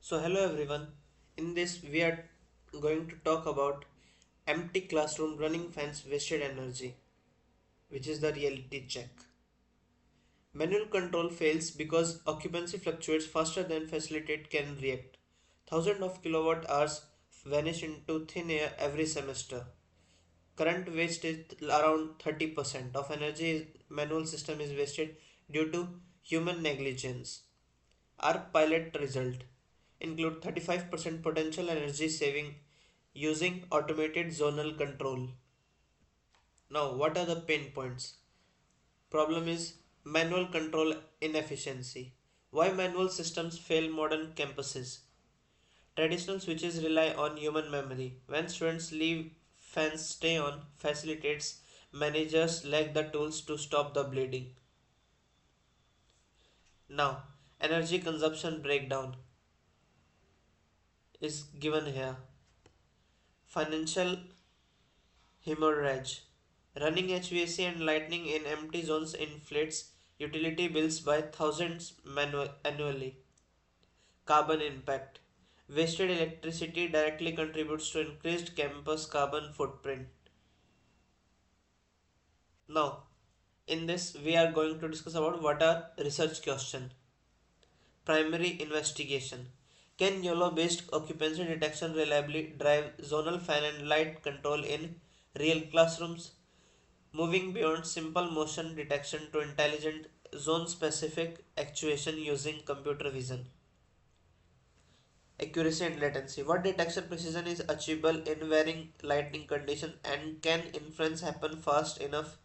So hello everyone. In this we are going to talk about empty classroom running fans wasted energy, which is the reality check. Manual control fails because occupancy fluctuates faster than facilitate can react. Thousands of kilowatt hours vanish into thin air every semester. Current waste is around 30% of energy manual system is wasted due to human negligence. Our pilot result include 35% potential energy saving using automated zonal control. Now, what are the pain points? Problem is manual control inefficiency. Why manual systems fail modern campuses? Traditional switches rely on human memory. When students leave, fans stay on, facilitates managers lack the tools to stop the bleeding. Now, energy consumption breakdown is given here. Financial hemorrhage. Running HVAC and lighting in empty zones inflates utility bills by thousands annually. Carbon impact. Wasted electricity directly contributes to increased campus carbon footprint. Now, in this we are going to discuss about what are research question. Primary investigation. Can YOLO based occupancy detection reliably drive zonal fan and light control in real classrooms? Moving beyond simple motion detection to intelligent zone specific actuation using computer vision. Accuracy and latency. What detection precision is achievable in varying lighting conditions, and can inference happen fast enough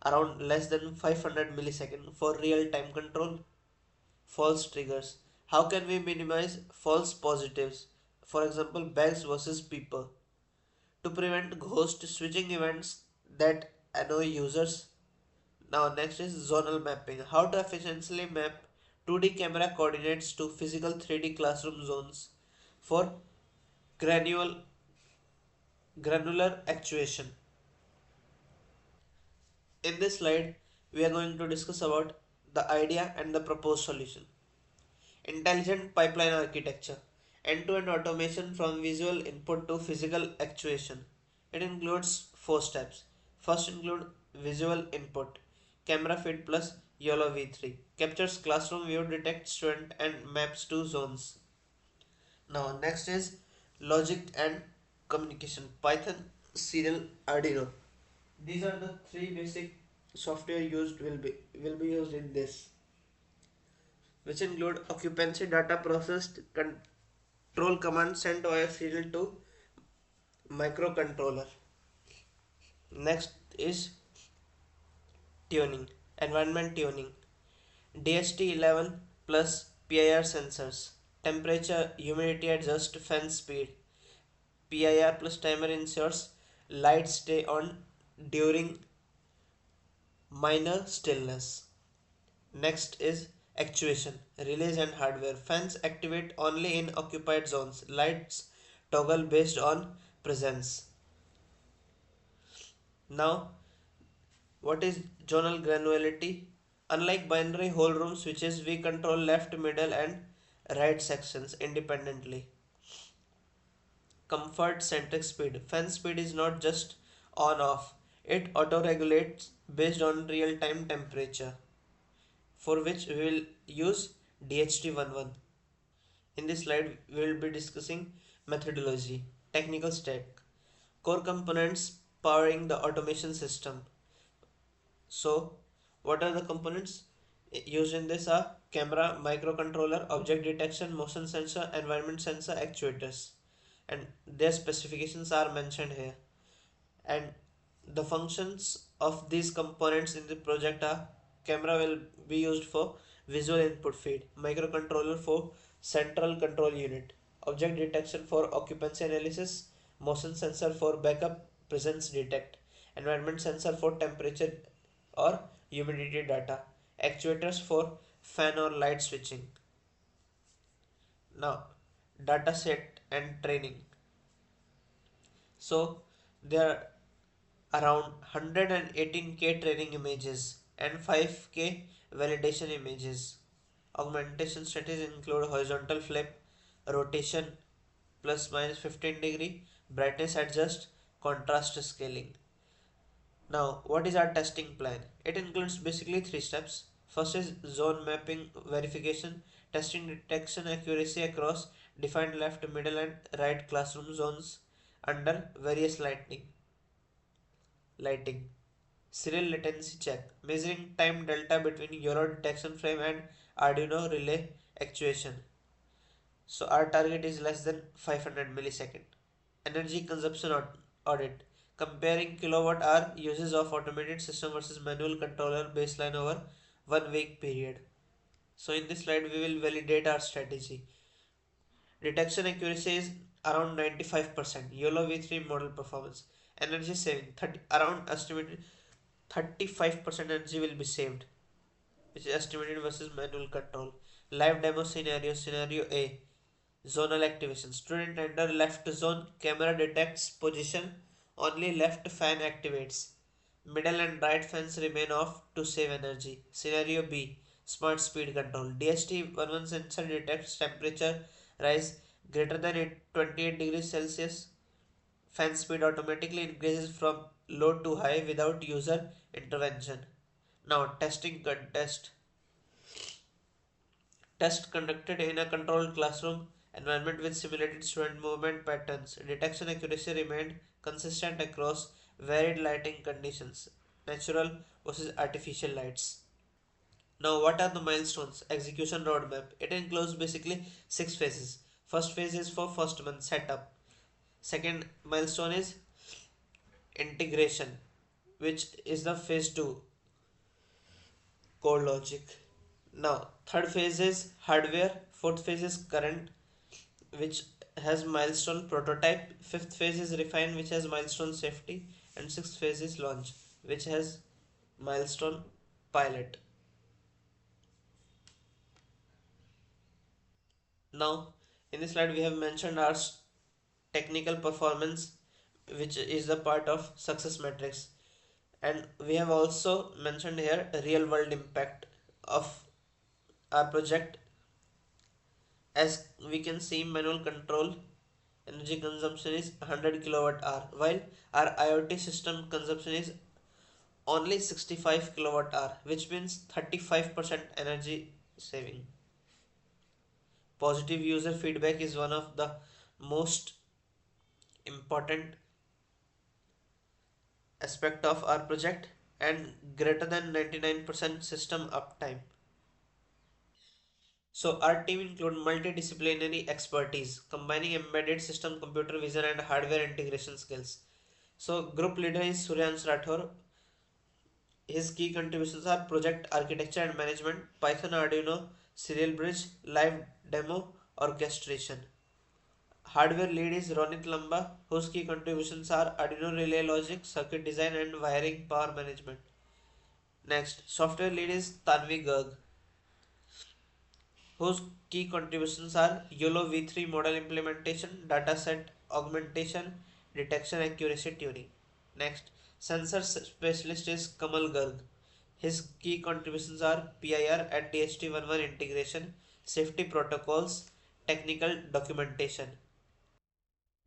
around less than 500 milliseconds for real time control? False triggers. How can we minimize false positives? For example, bags versus people. To prevent ghost switching events that annoy users. Now next is zonal mapping. How to efficiently map 2D camera coordinates to physical 3D classroom zones for granular granular actuation. In this slide, we are going to discuss about the idea and the proposed solution. Intelligent pipeline architecture. End-to-end automation from visual input to physical actuation. It includes four steps. First include visual input. Camera feed plus YOLO V3. Captures classroom view, detects student and maps to zones. Now next is logic and communication. Python, Serial, Arduino. These are the three basic software used will be used in this, which include occupancy data processed, control command sent via serial to microcontroller. Next is tuning, environment tuning, DHT11 plus PIR sensors, temperature, humidity adjust, fan speed, PIR plus timer ensures lights stay on during minor stillness. Next is actuation, relays and hardware. Fans activate only in occupied zones. Lights toggle based on presence. Now, what is zonal granularity? Unlike binary whole room switches, we control left, middle, and right sections independently. Comfort centric speed. Fan speed is not just on off, it auto regulates based on real time temperature, for which we will use DHT11. In this slide, we will be discussing methodology, technical stack, core components powering the automation system. So, what are the components used in this are camera, microcontroller, object detection, motion sensor, environment sensor, actuators, and their specifications are mentioned here. And the functions of these components in the project are: camera will be used for visual input feed, microcontroller for central control unit, object detection for occupancy analysis, motion sensor for backup presence detect, environment sensor for temperature or humidity data, actuators for fan or light switching. Now, dataset and training. So there are around 118K training images and 5K validation images. Augmentation strategies include horizontal flip, rotation plus minus 15 degree, brightness adjust, contrast scaling. Now, what is our testing plan? It includes basically three steps. First is zone mapping verification, testing detection accuracy across defined left, middle, and right classroom zones under various lighting. Serial latency check, measuring time delta between Euro detection frame and Arduino relay actuation. So our target is less than 500 millisecond. Energy consumption audit, comparing kilowatt hour uses of automated system versus manual controller baseline over 1 week period. So in this slide we will validate our strategy. Detection accuracy is around 95%. YOLO V3 model performance. Energy saving, around estimated 35% energy will be saved, which is estimated versus manual control. Live demo scenario. Scenario A. Zonal activation. Student enter left zone. Camera detects position. Only left fan activates. Middle and right fans remain off to save energy. Scenario B. Smart speed control. DHT11 sensor detects temperature rise greater than 28 degrees Celsius. Fan speed automatically increases from low to high without user intervention. Now, testing contest. Test conducted in a controlled classroom environment with simulated student movement patterns. Detection accuracy remained consistent across varied lighting conditions, natural versus artificial lights. Now, what are the milestones? Execution roadmap. It includes basically 6 phases. First phase is for first month setup. Second milestone is integration, which is the phase 2 core logic. Now, third phase is hardware. Fourth phase is current, which has milestone prototype. Fifth phase is refine, which has milestone safety, and sixth phase is launch, which has milestone pilot. Now, in this slide, we have mentioned our technical performance, which is the part of success metrics, and we have also mentioned here real world impact of our project. As we can see, manual control energy consumption is 100 kilowatt hour, while our IoT system consumption is only 65 kilowatt hour, which means 35% energy saving. Positive user feedback is one of the most important aspect of our project, and greater than 99% system uptime. So our team include multidisciplinary expertise, combining embedded system, computer vision, and hardware integration skills. So group leader is Suryansh Rathore. His key contributions are project architecture and management, Python, Arduino, serial bridge, live demo, orchestration. Hardware lead is Ronit Lamba, whose key contributions are Arduino relay logic, circuit design, and wiring power management. Next, software lead is Tanvi Garg, whose key contributions are YOLO V3 model implementation, dataset augmentation, detection accuracy tuning. Next, sensor specialist is Kamal Garg. His key contributions are PIR and DHT11 integration, safety protocols, technical documentation.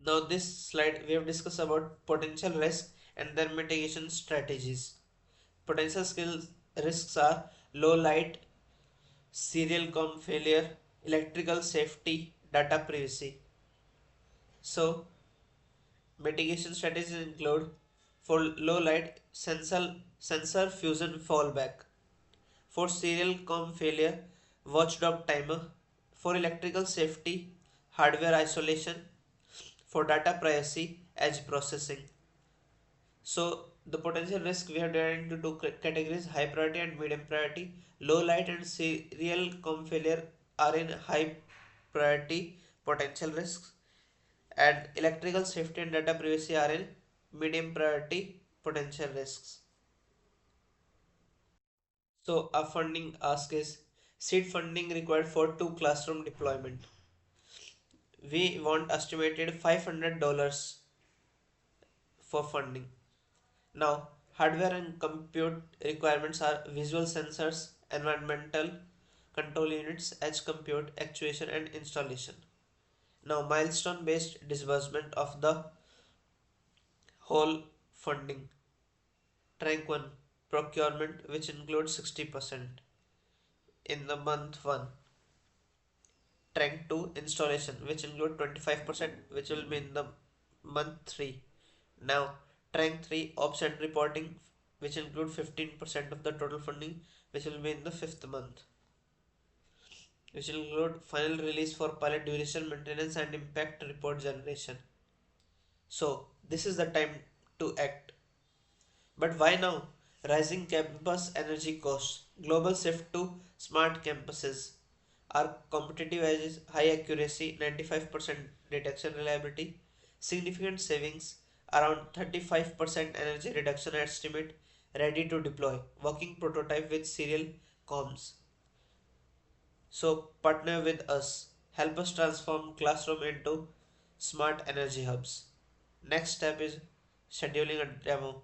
Now, this slide we have discussed about potential risk and their mitigation strategies. Potential skills risks are low light, serial com failure, electrical safety, data privacy. So, mitigation strategies include for low light sensor fusion fallback, for serial com failure watchdog timer, for electrical safety hardware isolation, for data privacy edge processing. So the potential risk we have divided into two categories: high priority and medium priority. Low light and serial com failure are in high priority potential risks, and electrical safety and data privacy are in medium priority potential risks. So our funding ask is seed funding required for 2 classroom deployment. We want estimated $500 for funding. Now, hardware and compute requirements are visual sensors, environmental control units, edge compute, actuation, and installation. Now, milestone based disbursement of the whole funding. Rank 1 procurement, which includes 60% in the month 1. Rank 2 installation, which include 25%, which will be in the month 3. Now, rank 3 ops and reporting, which include 15% of the total funding, which will be in the 5th month, which will include final release for pilot duration, maintenance, and impact report generation. So, this is the time to act. But why now? Rising campus energy costs, global shift to smart campuses, our competitive edge is high accuracy, 95% detection reliability, significant savings, around 35% energy reduction estimate, ready to deploy, working prototype with serial comms. So partner with us, help us transform classroom into smart energy hubs. Next step is scheduling a demo.